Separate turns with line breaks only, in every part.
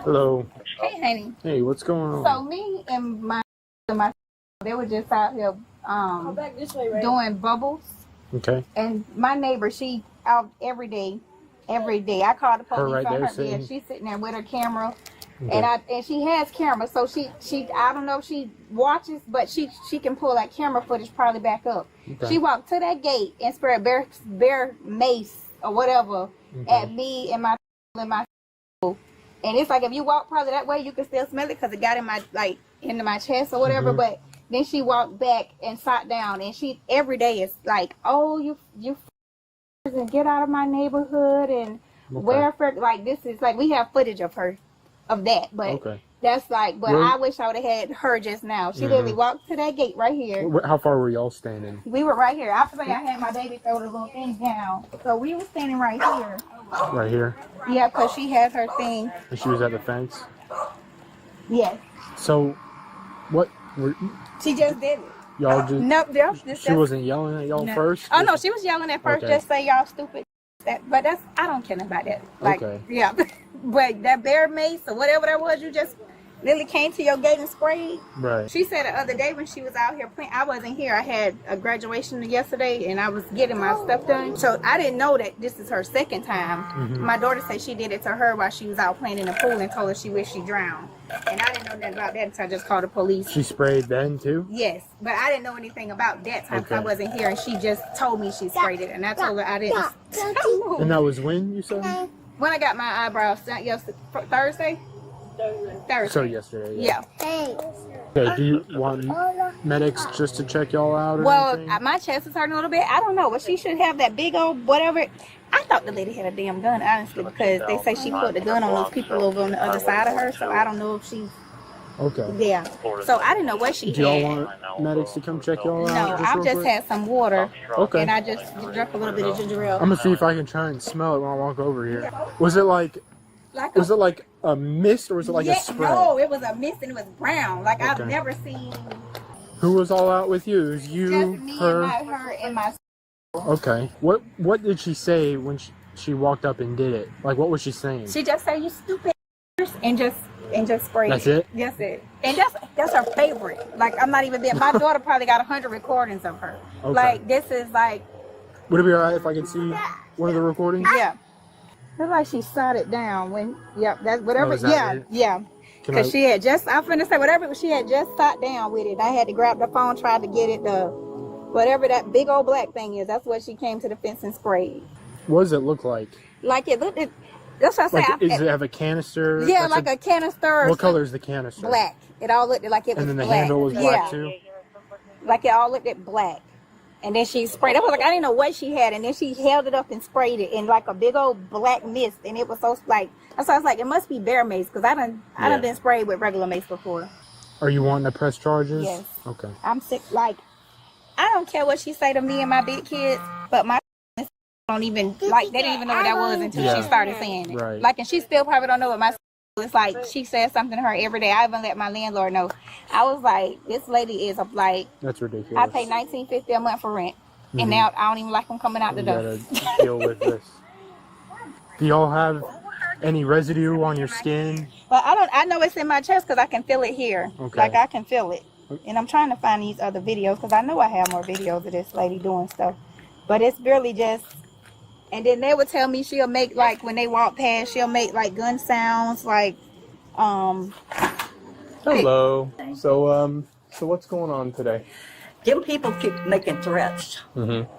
Hello.
Hey, honey.
Hey, what's going on?
So me and my they were just out here doing bubbles.
Okay.
And my neighbor, she out every day. I called the police
Her right
on
there
her. Yeah, she's sitting there with her camera.
Okay.
And she has camera, so she I don't know if she watches, but she can pull that camera footage probably back up.
Okay.
She walked to that gate and sprayed bear mace or whatever at me and my and it's like if you walk probably that way, you can still smell it because it got in my into my chest or whatever. But then she walked back and sat down, and she every day is like, "Oh, you and get out of my neighborhood and wear for like this is like we have footage of her of that, but that's like. But I wish I would have had her just now. She literally walked to that gate right here.
How far were y'all standing?
We were right here. After I had my baby throw the little thing down, so we were standing right here.
Right here?
Yeah, because she had her thing.
And she was at the fence?
Yes.
So, what were...
She just did it.
Y'all just...
Nope,
she wasn't yelling at y'all first?
Oh, no, she was yelling at first, just say y'all stupid. But that's... I don't care about that. Like, yeah. But that bear mace or whatever that was, you just literally came to your gate and sprayed.
Right.
She said the other day when she was out here playing, I wasn't here. I had a graduation yesterday and I was getting my stuff done. So I didn't know that this is her second time. My daughter said she did it to her while she was out playing in the pool and told her she wished she drowned. And I didn't know nothing about that until I just called the police.
She sprayed then too?
Yes, but I didn't know anything about that time because I wasn't here, and she just told me she sprayed it, and I told her I didn't.
And that was when you said?
When I got my eyebrows done Thursday.
So yesterday.
Yeah.
Okay, do you want medics just to check y'all out or anything?
My chest is hurting a little bit. I don't know, but she should have that big old whatever. I thought the lady had a damn gun, honestly, because they say she put the gun on those people over on the other side of her, so I don't know if she's...
Okay.
Yeah. So I didn't know what she had.
Do y'all want medics to come check y'all out?
No, I just had some water.
Okay.
And I just drank a little bit of ginger ale.
I'm gonna see if I can try and smell it when I walk over here. Was it like a mist or was it like a spray?
No, it was a mist and it was brown. Like I've never seen.
Who was all out with you? It was you,
just me
her,
and my.
Okay. What did she say when she walked up and did it? Like, what was she saying?
She just said, "You stupid," and just sprayed.
That's it.
That's it. And that's her favorite. Like I'm not even there. My daughter probably got 100 recordings of her.
Okay.
Like this is like.
Would it be alright if I could see one of the recordings?
Yeah. It's like she sat it down when. Yep. That's whatever.
Right?
Yeah. Because she had just. I'm finna say whatever she had just sat down with it. I had to grab the phone, try to get it whatever that big old black thing is. That's what she came to the fence and sprayed.
What does it look like?
Like it looked. That's what I say.
Like, does it have a canister?
Yeah, like a canister.
What color is the canister?
Black. It all looked like it was black.
And then the handle was black too?
Like it all looked at black. And then she sprayed. I was like, I didn't know what she had. And then she held it up and sprayed it in like a big old black mist. And it was so like, so I was like, it must be bear mace because I done been sprayed with regular mace before.
Are you wanting to press charges?
Yes.
Okay.
I'm sick. Like, I don't care what she say to me and my big kids, but my don't even like they didn't even know what that was until she started saying it.
Right.
Like, and she still probably don't know what my. It's like she says something to her every day. I even let my landlord know. I was like, this lady is like.
That's ridiculous.
I pay $19.50 a month for rent, and now I don't even like them coming out the door.
You gotta deal with this. Do y'all have any residue on your skin?
Well, I know it's in my chest because I can feel it here.
Okay.
Like I can feel it, and I'm trying to find these other videos because I know I have more videos of this lady doing stuff, but it's really just. And then they would tell me she'll make like when they walk past, she'll make like gun sounds, like
Hello. So what's going on today?
Them people keep making threats.
Mm-hmm.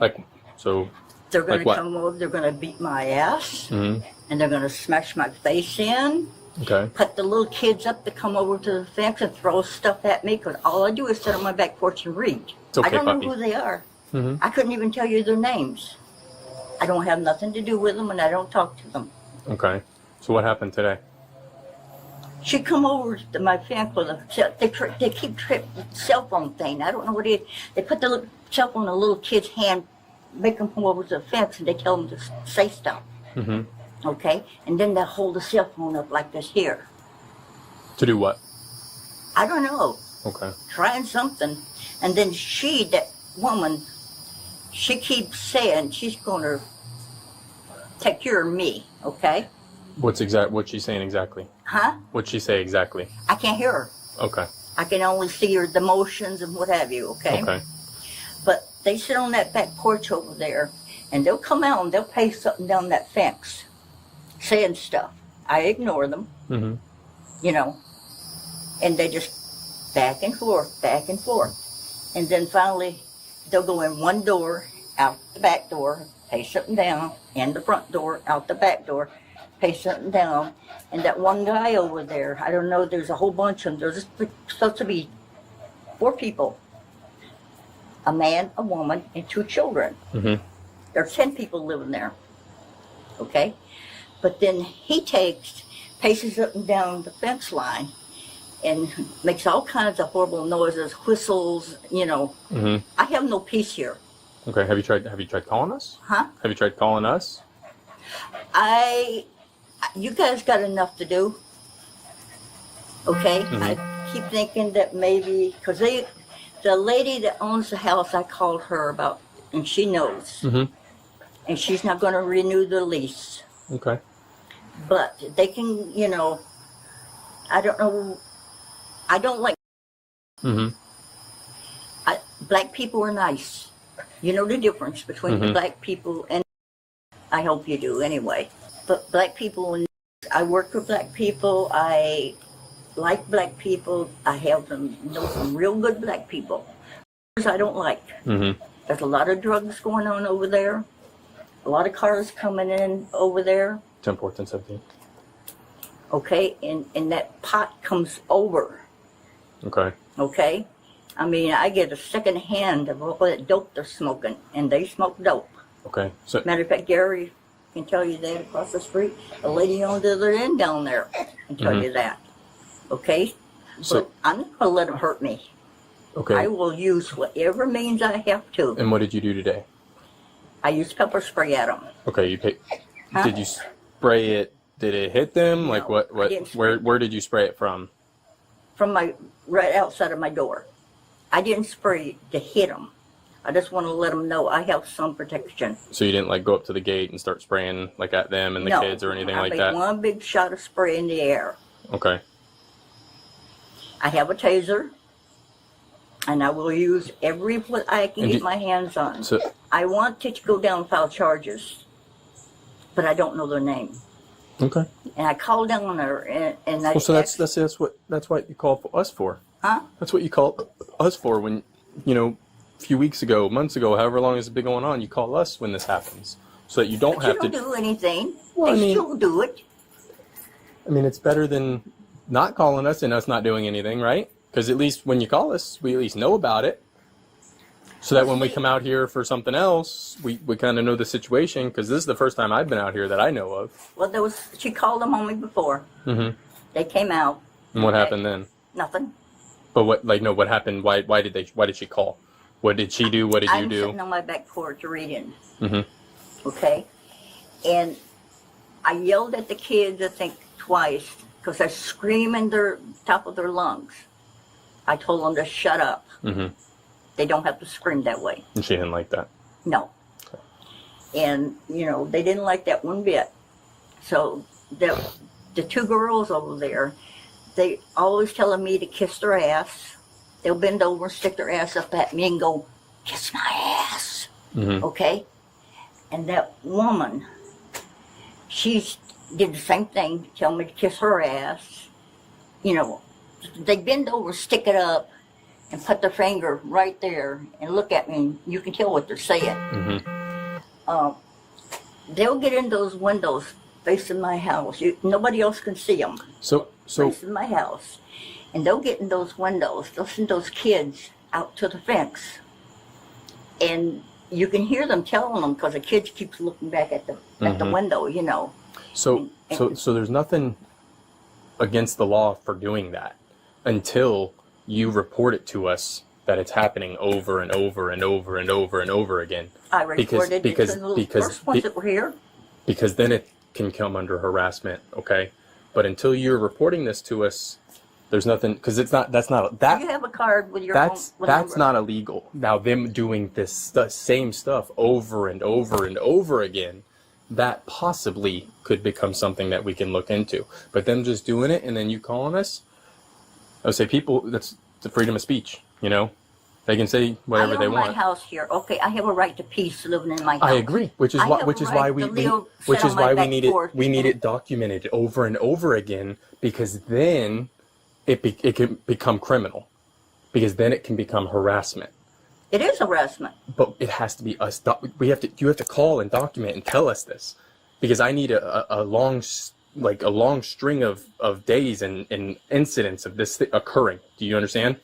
Like, so.
They're going
like
to come over. They're going to beat my ass, and they're going to smash my face in.
Okay.
Put the little kids up to come over to the fence and throw stuff at me because all I do is sit on my back porch and read.
It's okay,
I don't
puppy.
know who they are. I couldn't even tell you their names. I don't have nothing to do with them, and I don't talk to them.
Okay. So what happened today?
She come over to my fence with they keep tripping the cell phone thing. I don't know what it is. They put the little cell phone in a little kid's hand, make them come over to the fence, and they tell them to say stuff. Okay? And then they hold the cell phone up like this here.
To do what?
I don't know.
Okay.
Trying something. And then that woman, she keeps saying she's going to take care of me, okay?
What's she's saying exactly?
Huh?
What'd she say exactly?
I can't hear her.
Okay.
I can only see her, the motions and what have you, okay?
Okay.
But they sit on that back porch over there, and they'll come out and they'll pace something down that fence, saying stuff. I ignore them, you know, and they just back and forth, back and forth. And then finally, they'll go in one door, out the back door, pace something down, in the front door, out the back door, pace something down. And that one guy over there, I don't know, there's a whole bunch of them. There's supposed to be 4 people. A man, a woman, and 2 children. There are 10 people living there. Okay? But then he paces up and down the fence line and makes all kinds of horrible noises, whistles, you know. I have no peace here.
Okay. Have you tried calling us?
Huh?
Have you tried calling us?
You guys got enough to do. Okay? I keep thinking that maybe, because the lady that owns the house, I called her about, and she knows. And she's not going to renew the lease.
Okay.
But they can, you know, I don't know. I don't like. Black people are nice. You know the difference between the black people and. I hope you do anyway. But black people, I work with black people. I like black people. I know some real good black people. I don't like. There's a lot of drugs going on over there. A lot of cars coming in over there.
10, 14, 17.
Okay, and that pot comes over.
Okay.
Okay? I mean, I get a second hand of all that dope they're smoking, and they smoke dope.
Okay. So
Matter of fact, Gary can tell you that across the street. A lady on the other end down there can tell you that. Okay?
So
but I'm not going to let them hurt me.
okay.
I will use whatever means I have to.
And what did you do today?
I used pepper spray at them.
Okay. Did you spray it? Did it hit them?
No,
Like what?
I didn't spray
Where did you spray it from?
From right outside of my door. I didn't spray to hit them. I just want to let them know I have some protection.
So you didn't like go up to the gate and start spraying like at them and the kids or anything like that?
I made one big shot of spray in the air.
Okay.
I have a taser, and I will use every what I can get my hands on.
So
I want to go down and file charges, but I don't know their name.
okay.
And I called down there, and I.
Well, so that's what you call us for.
Huh?
That's what you call us for when, you know, a few weeks ago, months ago, however long it's been going on. You call us when this happens, so that you don't have to
do anything.
Well,
they still do it.
I mean, it's better than not calling us and us not doing anything, right? Because at least when you call us, we at least know about it. So that when we come out here for something else, we kind of know the situation. Because this is the first time I've been out here that I know of.
Well, she called them on me before. They came out.
And what happened then?
Nothing.
But what happened? Why did she call? What did she do? What did you do?
I'm sitting on my back porch reading. Okay? And I yelled at the kids, I think, twice, because they're screaming their top of their lungs. I told them to shut up. They don't have to scream that way.
And she didn't like that?
No. Okay. And, you know, they didn't like that one bit. So the 2 girls over there, they always telling me to kiss their ass. They'll bend over and stick their ass up at me and go, kiss my ass. Okay? And that woman, she did the same thing, tell me to kiss her ass. You know, they bend over, stick it up, and put their finger right there and look at me, and you can tell what they're saying. They'll get in those windows facing my house. Nobody else can see them.
So
facing my house. And they'll get in those windows. They'll send those kids out to the fence. And you can hear them telling them because the kids keeps looking back at the window, you know.
So there's nothing against the law for doing that until you report it to us that it's happening over and over and over and over and over again.
I reported it to the first ones that were here.
Because then it can come under harassment, okay? But until you're reporting this to us, there's nothing, because that's not
You have a card with your
that's
number.
not illegal. Now them doing the same stuff over and over and over again, that possibly could become something that we can look into. But them just doing it and then you calling us, I would say people, that's the freedom of speech, you know? They can say whatever they want.
I own my house here. Okay, I have a right to peace living in my house.
I agree, which is why we need it documented over and over again, because then it can become criminal, because then it can become harassment.
It is harassment.
But it has to be us. You have to call and document and tell us this, because I need a long string of days and incidents of this occurring. Do you understand?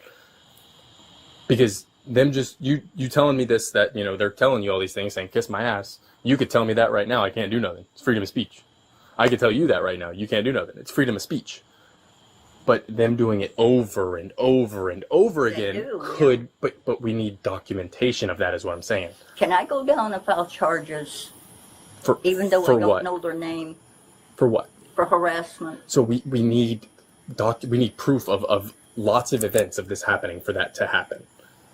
Because them just you telling me this, that, you know, they're telling you all these things saying kiss my ass. You could tell me that right now. I can't do nothing. It's freedom of speech. I could tell you that right now. You can't do nothing. It's freedom of speech. But them doing it over and over and over again but we need documentation of that, is what I'm saying.
Can I go down and file charges even though I don't know their name?
For what?
For harassment.
So we need proof of lots of events of this happening for that to happen,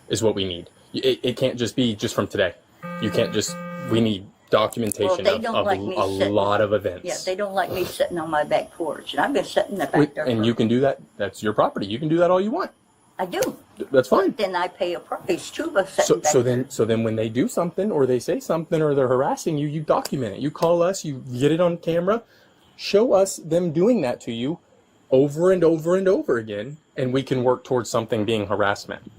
is what we need. It can't just be just from today. You can't just, we need documentation of a lot of events.
Yeah, they don't like me sitting on my back porch, and I've been sitting back there.
And you can do that. That's your property. You can do that all you want.
I do.
That's fine.
But then I pay a price too for sitting back there.
So then when they do something or they say something or they're harassing you, you document it. You call us, you get it on camera, show us them doing that to you over and over and over again, and we can work towards something being harassment.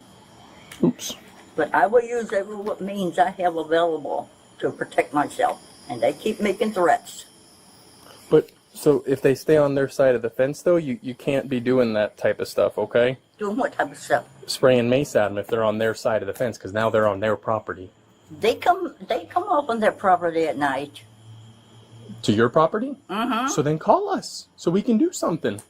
Oops.
But I will use every means I have available to protect myself, and they keep making threats.
But so if they stay on their side of the fence, though, you can't be doing that type of stuff, okay?
Doing what type of stuff?
Spraying mace at them if they're on their side of the fence, because now they're on their property.
They come up on their property at night.
To your property?
Mm-hmm.
So then call us so we can do something.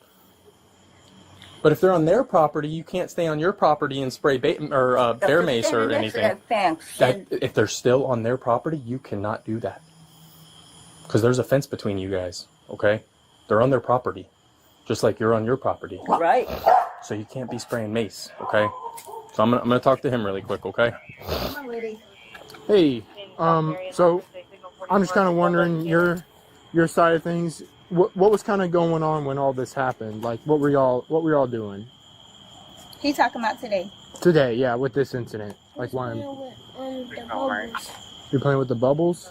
But if they're on their property, you can't stay on your property and spray bear mace or anything. If they're still on their property, you cannot do that. Because there's a fence between you guys, okay? They're on their property, just like you're on your property.
Right.
So you can't be spraying mace, okay? So I'm gonna talk to him really quick, okay?
Hey, so I'm just kind of wondering your side of things. What was kind of going on when all this happened? Like, what were y'all doing?
He talking about today.
Today, yeah, with this incident. Like, why?
The bubbles.
You're playing with the bubbles?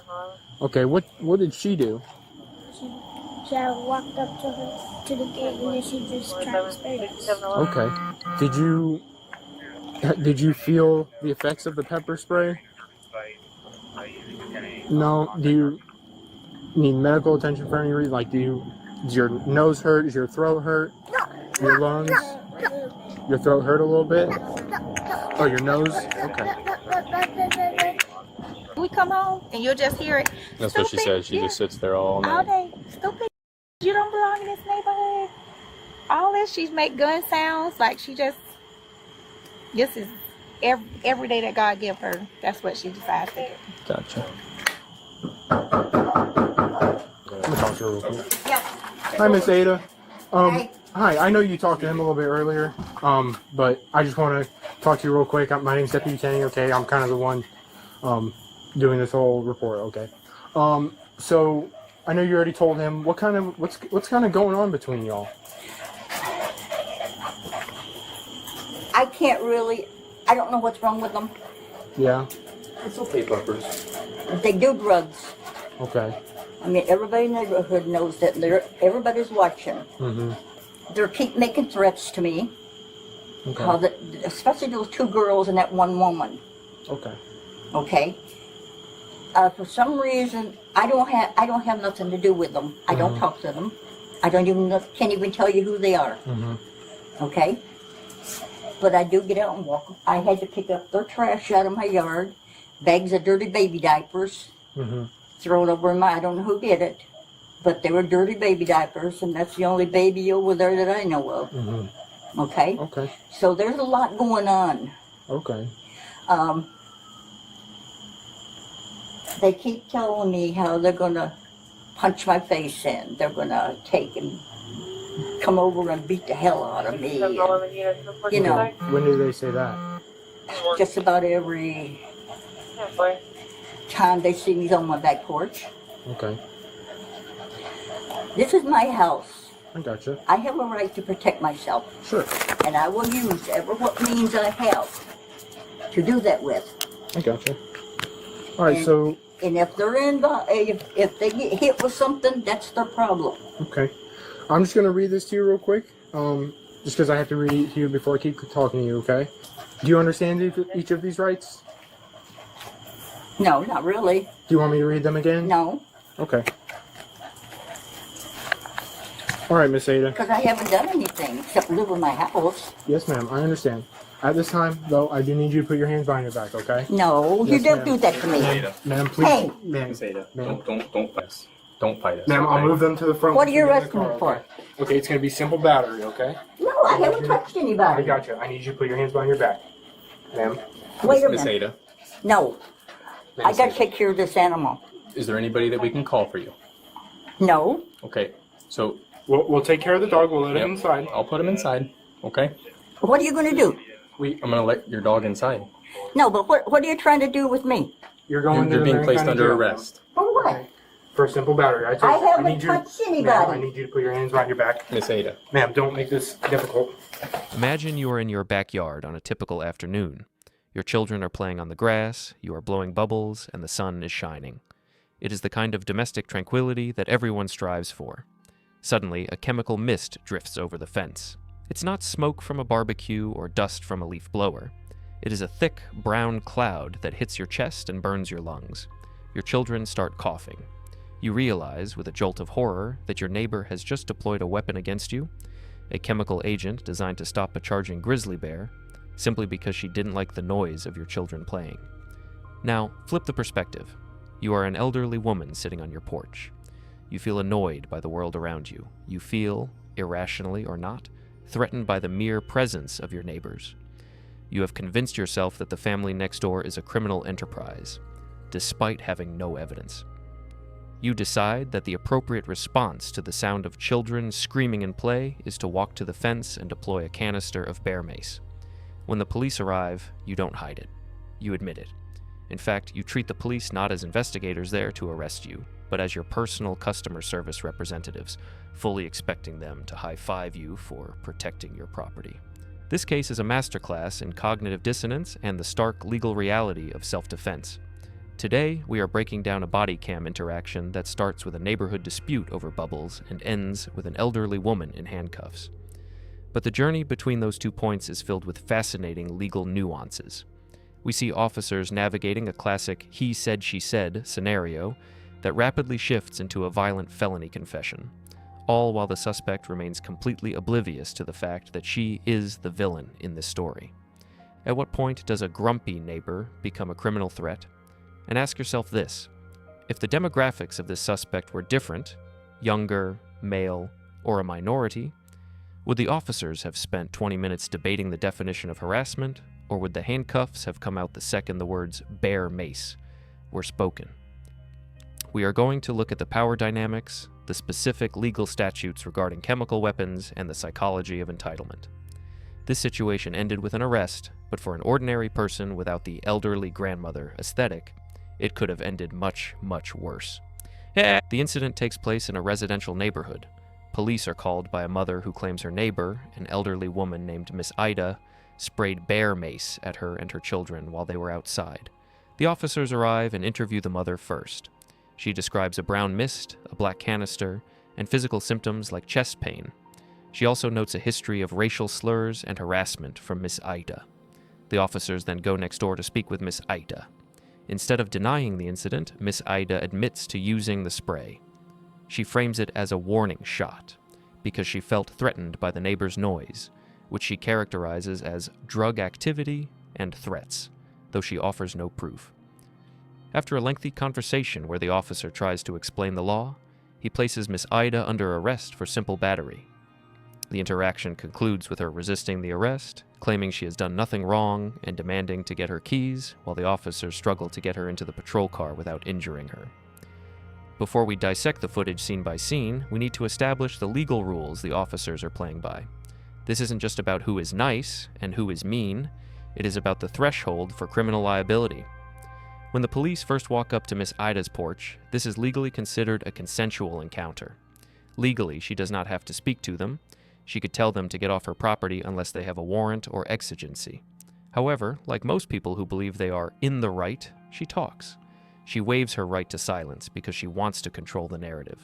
Okay, what did she do?
She walked up to the gate and then she just tried to spray us.
Okay. Did you feel the effects of the pepper spray? No. Do you need medical attention for any reason? Like, does your nose hurt? Does your throat hurt? Your lungs? Your throat hurt a little bit? Oh, your nose? Okay.
We come home and you'll just hear it.
That's what she said. She just sits there all night.
All day. Stupid. You don't belong in this neighborhood. All this, she make gun sounds. Like this is every day that God give her. That's what she decides to do.
Gotcha.
Let me talk to her real quick.
Yeah.
Hi, Miss Ada. Hi. I know you talked to him a little bit earlier, but I just want to talk to you real quick. My name's Deputy Kenny, okay? I'm kind of the one doing this whole report, okay? So I know you already told him. What's kind of going on between y'all?
I don't know what's wrong with them.
Yeah.
It's okay, Bumpers.
They do drugs.
Okay.
I mean, everybody in the neighborhood knows that everybody's watching.
Mm-hmm.
They keep making threats to me.
Okay.
Especially those two girls and that one woman.
Okay.
Okay. For some reason, I don't have nothing to do with them. I don't talk to them. Can't even tell you who they are.
Mm-hmm.
Okay. But I do get out and walk. I had to pick up their trash out of my yard, bags of dirty baby diapers, throw it over in I don't know who did it, but they were dirty baby diapers, and that's the only baby over there that I know of.
Mm-hmm.
Okay?
Okay.
So there's a lot going on.
Okay.
They keep telling me how they're going to punch my face in. They're going to take and come over and beat the hell out of me. And, you know.
When did they say that?
Just about every time they see me on my back porch.
Okay.
This is my house.
I gotcha.
I have a right to protect myself,
Sure.
and I will use every what means I have to do that with.
I gotcha. All right,
And-
so,
And if they're if they get hit with something, that's their problem.
okay. I'm just going to read this to you real quick, just because I have to read it to you before I keep talking to you, okay? Do you understand each of these rights?
No, not really.
Do you want me to read them again?
No,
Okay. All right, Miss Ada.
because I haven't done anything except live in my house.
Yes, ma'am, I understand. At this time, though, I do need you to put your hands behind your back, okay?
No, you
Yes,
don't
ma'am.
do that to me.
Ma'am, please.
Hey.
Ma'am,
Miss Ada,
Ma'am.
don't fight us. Don't fight us.
Ma'am, I'll
okay?
move them to the front.
What are you
once we
arresting
get in
me
the car,
for?
Okay, it's going to be simple battery, okay?
No, I haven't touched
I
anybody.
got you. I need you to put your hands behind your back. Ma'am,
Wait a
Miss
minute.
Ada,
No,
Ma'am,
I got to take care of this animal.
is there anybody that we can call for you?
No,
Okay, so
We'll take care of the dog. We'll let
Yep.
him inside.
I'll put him inside. Okay,
what are you going to do?
I'm gonna let your dog inside.
No, but what are you trying to do with me?
You're going to
You're
the
being
Marion
placed
County
under
Jail,
arrest.
For what?
for simple battery.
I
told you-
haven't
need you to-
touched
Ma'am, I
anybody.
need you to put your hands behind your back.
Miss Ada.
Ma'am, don't make this difficult.
Imagine you are in your backyard on a typical afternoon. Your children are playing on the grass, you are blowing bubbles, and the sun is shining. It is the kind of domestic tranquility that everyone strives for. Suddenly, a chemical mist drifts over the fence. It's not smoke from a barbecue or dust from a leaf blower. It is a thick, brown cloud that hits your chest and burns your lungs. Your children start coughing. You realize, with a jolt of horror, that your neighbor has just deployed a weapon against you, a chemical agent designed to stop a charging grizzly bear, simply because she didn't like the noise of your children playing. Now, flip the perspective. You are an elderly woman sitting on your porch. You feel annoyed by the world around you. You feel, irrationally or not, threatened by the mere presence of your neighbors. You have convinced yourself that the family next door is a criminal enterprise, despite having no evidence. You decide that the appropriate response to the sound of children screaming in play is to walk to the fence and deploy a canister of bear mace. When the police arrive, you don't hide it. You admit it. In fact, you treat the police not as investigators there to arrest you, but as your personal customer service representatives, fully expecting them to high-five you for protecting your property. This case is a masterclass in cognitive dissonance and the stark legal reality of self-defense. Today, we are breaking down a Bodycam interaction that starts with a neighborhood dispute over bubbles and ends with an elderly woman in handcuffs. But the journey between those 2 points is filled with fascinating legal nuances. We see officers navigating a classic he said, she said scenario that rapidly shifts into a violent felony confession, all while the suspect remains completely oblivious to the fact that she is the villain in this story. At what point does a grumpy neighbor become a criminal threat? And ask yourself this: if the demographics of this suspect were different, younger, male, or a minority, would the officers have spent 20 minutes debating the definition of harassment, or would the handcuffs have come out the second the words bear mace were spoken? We are going to look at the power dynamics, the specific legal statutes regarding chemical weapons, and the psychology of entitlement. This situation ended with an arrest, but for an ordinary person without the elderly grandmother aesthetic, it could have ended much, much worse. The incident takes place in a residential neighborhood. Police are called by a mother who claims her neighbor, an elderly woman named Miss Ida, sprayed bear mace at her and her children while they were outside. The officers arrive and interview the mother first. She describes a brown mist, a black canister, and physical symptoms like chest pain. She also notes a history of racial slurs and harassment from Miss Ida. The officers then go next door to speak with Miss Ida. Instead of denying the incident, Miss Ida admits to using the spray. She frames it as a warning shot, because she felt threatened by the neighbor's noise, which she characterizes as drug activity and threats, though she offers no proof. After a lengthy conversation where the officer tries to explain the law, he places Miss Ida under arrest for simple battery. The interaction concludes with her resisting the arrest, claiming she has done nothing wrong and demanding to get her keys, while the officers struggle to get her into the patrol car without injuring her. Before we dissect the footage scene by scene, we need to establish the legal rules the officers are playing by. This isn't just about who is nice and who is mean, it is about the threshold for criminal liability. When the police first walk up to Miss Ida's porch, this is legally considered a consensual encounter. Legally, she does not have to speak to them. She could tell them to get off her property unless they have a warrant or exigency. However, like most people who believe they are in the right, she talks. She waives her right to silence because she wants to control the narrative.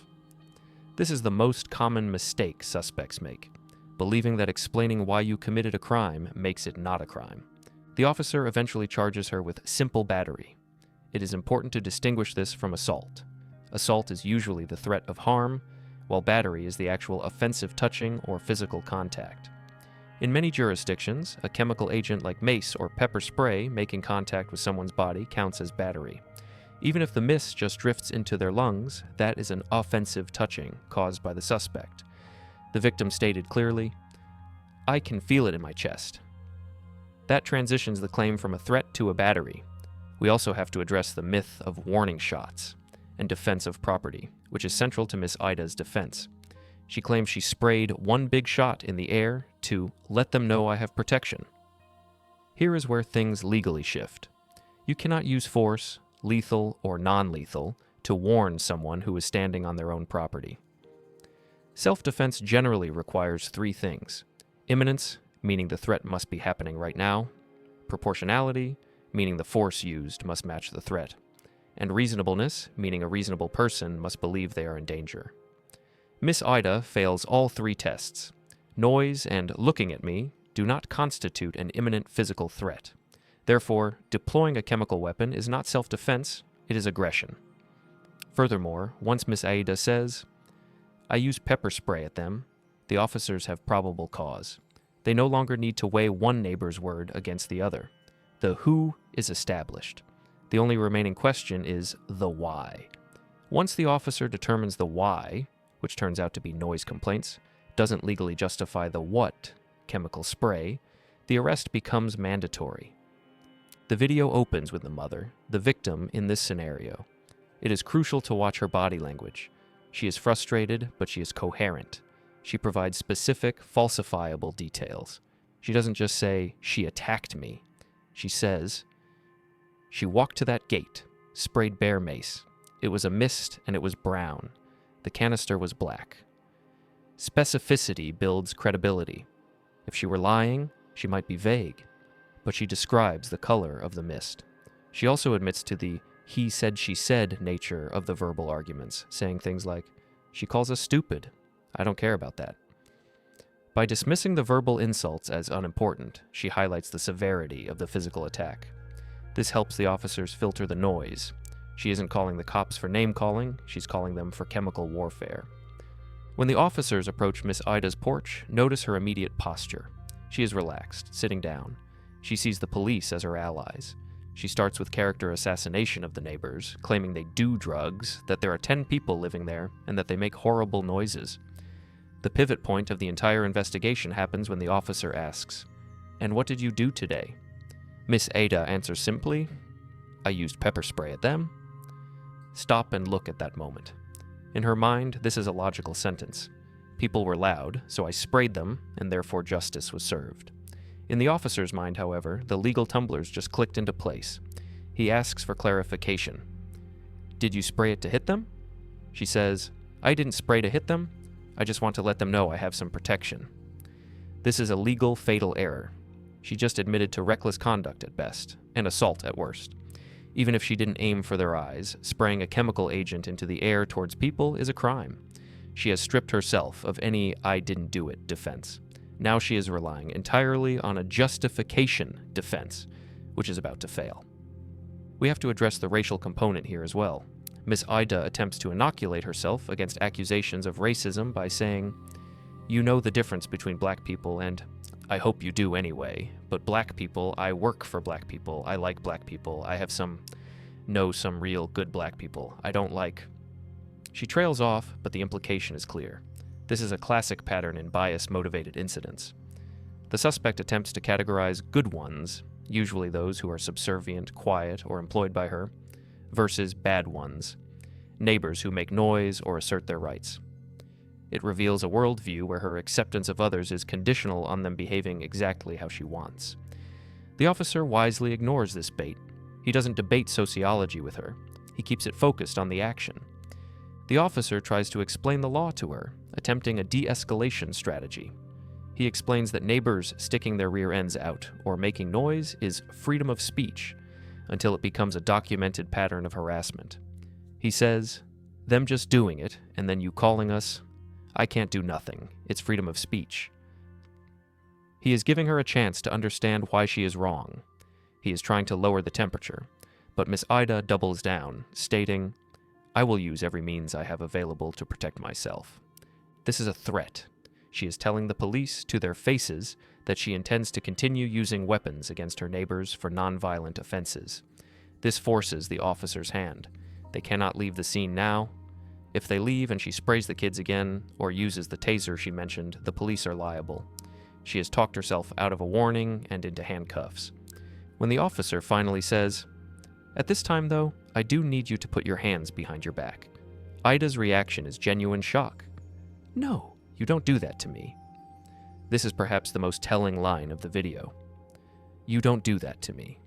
This is the most common mistake suspects make, believing that explaining why you committed a crime makes it not a crime. The officer eventually charges her with simple battery. It is important to distinguish this from assault. Assault is usually the threat of harm, while battery is the actual offensive touching or physical contact. In many jurisdictions, a chemical agent like mace or pepper spray making contact with someone's body counts as battery. Even if the mist just drifts into their lungs, that is an offensive touching caused by the suspect. The victim stated clearly, "I can feel it in my chest." That transitions the claim from a threat to a battery. We also have to address the myth of warning shots and defense of property, which is central to Miss Ida's defense. She claims she sprayed one big shot in the air to let them know I have protection. Here is where things legally shift. You cannot use force, lethal or non-lethal, to warn someone who is standing on their own property. Self-defense generally requires three things: imminence, meaning the threat must be happening right now; proportionality, meaning the force used must match the threat; and reasonableness, meaning a reasonable person must believe they are in danger. Miss Ida fails all three tests. Noise and looking at me do not constitute an imminent physical threat. Therefore, deploying a chemical weapon is not self-defense, it is aggression. Furthermore, once Miss Ida says, "I used pepper spray at them," the officers have probable cause. They no longer need to weigh one neighbor's word against the other. The who is established. The only remaining question is the why. Once the officer determines the why, which turns out to be noise complaints, doesn't legally justify the what, chemical spray, the arrest becomes mandatory. The video opens with the mother, the victim in this scenario. It is crucial to watch her body language. She is frustrated, but she is coherent. She provides specific, falsifiable details. She doesn't just say, "She attacked me." She says, "She walked to that gate, sprayed bear mace. It was a mist and it was brown. The canister was black." Specificity builds credibility. If she were lying, she might be vague, but she describes the color of the mist. She also admits to the he said she said nature of the verbal arguments, saying things like, "She calls us stupid. I don't care about that." By dismissing the verbal insults as unimportant, she highlights the severity of the physical attack. This helps the officers filter the noise. She isn't calling the cops for name-calling, she's calling them for chemical warfare. When the officers approach Miss Ida's porch, notice her immediate posture. She is relaxed, sitting down. She sees the police as her allies. She starts with character assassination of the neighbors, claiming they do drugs, that there are 10 people living there, and that they make horrible noises. The pivot point of the entire investigation happens when the officer asks, "And what did you do today?" Miss Ida answers simply, "I used pepper spray at them." Stop and look at that moment. In her mind, this is a logical sentence. People were loud, so I sprayed them, and therefore justice was served. In the officer's mind, however, the legal tumblers just clicked into place. He asks for clarification. "Did you spray it to hit them?" She says, "I didn't spray to hit them. I just want to let them know I have some protection." This is a legal fatal error. She just admitted to reckless conduct at best, and assault at worst. Even if she didn't aim for their eyes, spraying a chemical agent into the air towards people is a crime. She has stripped herself of any "I didn't do it" defense. Now she is relying entirely on a justification defense, which is about to fail. We have to address the racial component here as well. Miss Ida attempts to inoculate herself against accusations of racism by saying, "You know the difference between black people and, I hope you do anyway, but black people, I work for black people, I like black people, I have know some real good black people, I don't like." She trails off, but the implication is clear. This is a classic pattern in bias-motivated incidents. The suspect attempts to categorize good ones, usually those who are subservient, quiet, or employed by her, versus bad ones, neighbors who make noise or assert their rights. It reveals a worldview where her acceptance of others is conditional on them behaving exactly how she wants. The officer wisely ignores this bait. He doesn't debate sociology with her. He keeps it focused on the action. The officer tries to explain the law to her, attempting a de-escalation strategy. He explains that neighbors sticking their rear ends out or making noise is freedom of speech, until it becomes a documented pattern of harassment. He says, them just doing it, and then you calling us, I can't do nothing. It's freedom of speech. He is giving her a chance to understand why she is wrong. He is trying to lower the temperature, but Miss Ida doubles down, stating, I will use every means I have available to protect myself. This is a threat. She is telling the police to their faces that she intends to continue using weapons against her neighbors for nonviolent offenses. This forces the officer's hand. They cannot leave the scene now. If they leave and she sprays the kids again, or uses the taser she mentioned, the police are liable. She has talked herself out of a warning and into handcuffs. When the officer finally says, at this time, though, I do need you to put your hands behind your back, Ida's reaction is genuine shock. No, you don't do that to me. This is perhaps the most telling line of the video. You don't do that to me.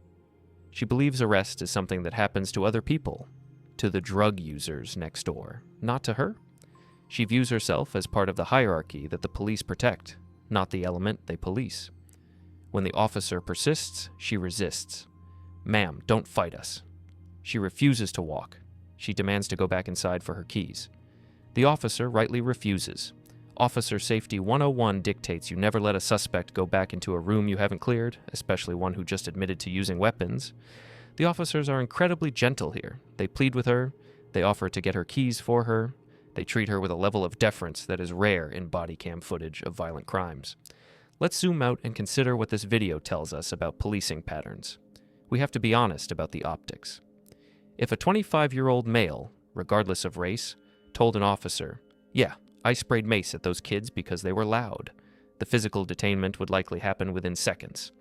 She believes arrest is something that happens to other people, to the drug users next door, not to her. She views herself as part of the hierarchy that the police protect, not the element they police. When the officer persists, she resists. Ma'am, don't fight us. She refuses to walk. She demands to go back inside for her keys. The officer rightly refuses. Officer Safety 101 dictates you never let a suspect go back into a room you haven't cleared, especially one who just admitted to using weapons. The officers are incredibly gentle here. They plead with her. They offer to get her keys for her. They treat her with a level of deference that is rare in body cam footage of violent crimes. Let's zoom out and consider what this video tells us about policing patterns. We have to be honest about the optics. If a 25-year-old male, regardless of race, told an officer, yeah, I sprayed mace at those kids because they were loud, the physical detainment would likely happen within seconds.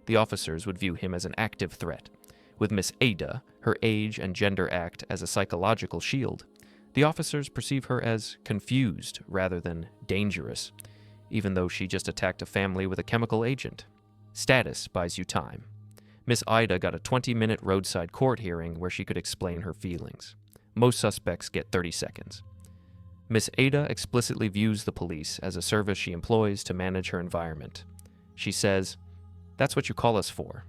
The officers would view him as an active threat. With Miss Ada, her age and gender act as a psychological shield. The officers perceive her as confused rather than dangerous, even though she just attacked a family with a chemical agent. Status buys you time. Miss Ida got a 20-minute roadside court hearing where she could explain her feelings. Most suspects get 30 seconds. Miss Ada explicitly views the police as a service she employs to manage her environment. She says, that's what you call us for,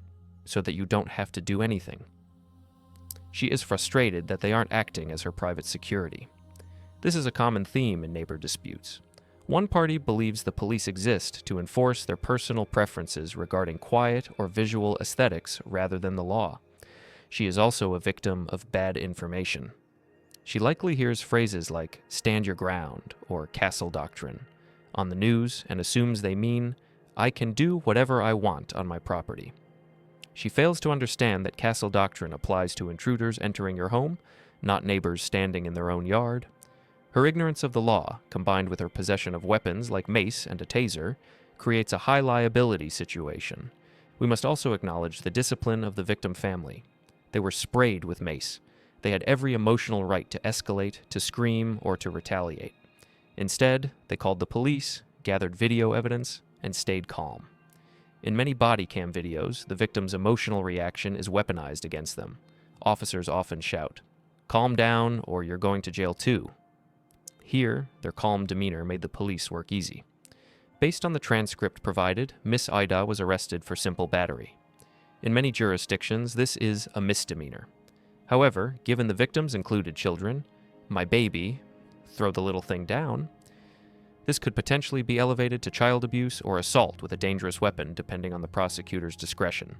so that you don't have to do anything. She is frustrated that they aren't acting as her private security. This is a common theme in neighbor disputes. One party believes the police exist to enforce their personal preferences regarding quiet or visual aesthetics rather than the law. She is also a victim of bad information. She likely hears phrases like stand your ground or castle doctrine on the news and assumes they mean I can do whatever I want on my property. She fails to understand that castle doctrine applies to intruders entering your home, not neighbors standing in their own yard. Her ignorance of the law, combined with her possession of weapons like mace and a taser, creates a high liability situation. We must also acknowledge the discipline of the victim family. They were sprayed with mace. They had every emotional right to escalate, to scream, or to retaliate. Instead, they called the police, gathered video evidence, and stayed calm. In many body cam videos, the victim's emotional reaction is weaponized against them. Officers often shout, calm down or you're going to jail too. Here, their calm demeanor made the police work easy. Based on the transcript provided, Miss Ida was arrested for simple battery. In many jurisdictions, this is a misdemeanor. However, given the victims included children, my baby, throw the little thing down, this could potentially be elevated to child abuse or assault with a dangerous weapon depending on the prosecutor's discretion.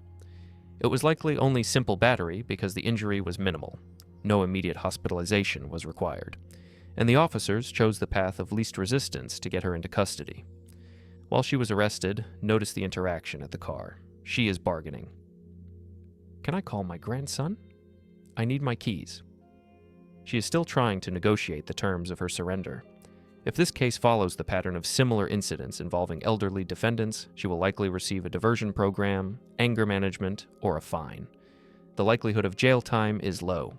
It was likely only simple battery because the injury was minimal. No immediate hospitalization was required. And the officers chose the path of least resistance to get her into custody. While she was arrested, notice the interaction at the car. She is bargaining. Can I call my grandson? I need my keys. She is still trying to negotiate the terms of her surrender. If this case follows the pattern of similar incidents involving elderly defendants, she will likely receive a diversion program, anger management, or a fine. The likelihood of jail time is low.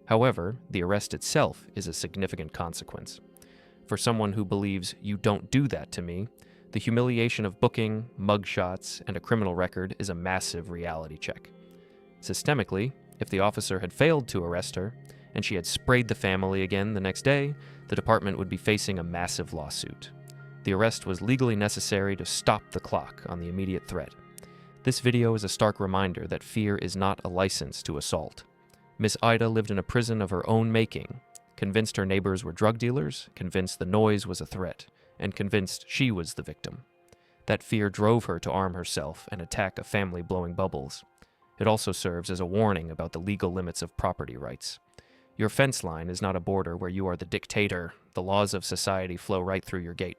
However, the arrest itself is a significant consequence. For someone who believes you don't do that to me, the humiliation of booking, mugshots, and a criminal record is a massive reality check. Systemically, if the officer had failed to arrest her, and she had sprayed the family again the next day, the department would be facing a massive lawsuit. The arrest was legally necessary to stop the clock on the immediate threat. This video is a stark reminder that fear is not a license to assault. Miss Ida lived in a prison of her own making, convinced her neighbors were drug dealers, convinced the noise was a threat, and convinced she was the victim. That fear drove her to arm herself and attack a family blowing bubbles. It also serves as a warning about the legal limits of property rights. Your fence line is not a border where you are the dictator. The laws of society flow right through your gate.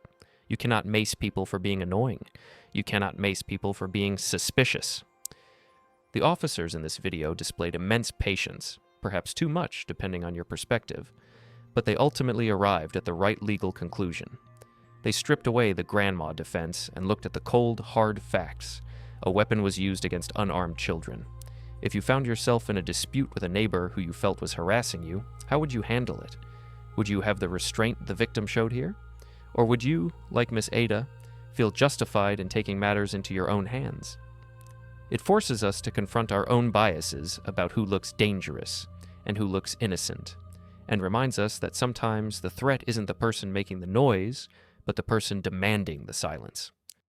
You cannot mace people for being annoying. You cannot mace people for being suspicious. The officers in this video displayed immense patience, perhaps too much depending on your perspective, but they ultimately arrived at the right legal conclusion. They stripped away the grandma defense and looked at the cold, hard facts. A weapon was used against unarmed children. If you found yourself in a dispute with a neighbor who you felt was harassing you, how would you handle it? Would you have the restraint the victim showed here? Or would you, like Miss Ada, feel justified in taking matters into your own hands? It forces us to confront our own biases about who looks dangerous and who looks innocent, and reminds us that sometimes the threat isn't the person making the noise, but the person demanding the silence.